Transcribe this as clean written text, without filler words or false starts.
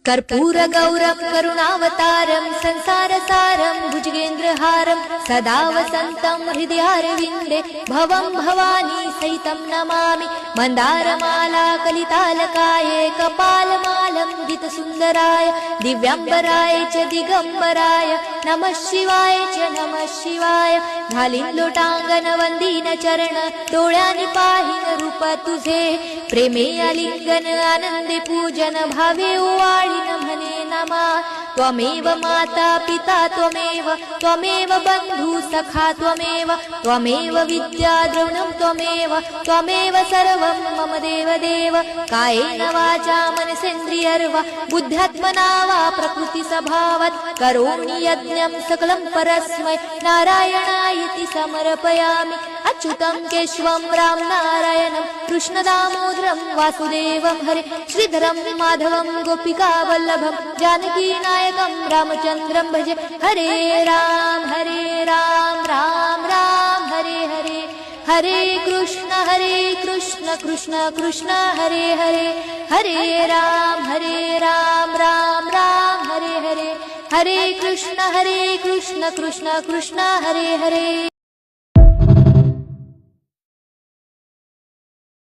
कर्पूरगौरं करुणावतारं संसारसारं भुजगेन्द्रहारं सदा वसन्तं हृदयारविन्दे भवं भवानी सहितं नमामि। मन्दारमाला कलितालकाये कपालमालं दितसुन्दराय दिव्याम्बराय च दिगम्बराय नमः शिवाय च नमः शिवाय। घालीन लोटांगण वंदीन चरण डोळ्यांनी पाहीन रूप तुझे प्रेमे आलिंगन आनंदे पूजन भावे ओवाळीन म्हणे नमा। त्वमेव माता पिता त्वमेव बंधु सखा त्वमेव विद्या द्रविणं त्वमेव सर्वं मम देव कायेन वाचा मनसेन्द्रियर्वा बुद्ध्यात्मना वा प्रकृति स्वभावात् करोमि यज्ञं सकलं परस्मै नारायणायति समर्पयामि। अच्युतं केशवं राम नारायणं कृष्णदामोदरं वासुदेवं हरे श्रीधरं माधवं गोपिका वल्लभं जानकी नायकं रामचन्द्रं भजे। हरे राम राम राम हरे हरे हरे कृष्ण कृष्ण कृष्ण हरे हरे हरे राम राम राम हरे हरे हरे कृष्ण कृष्ण कृष्ण हरे हरे।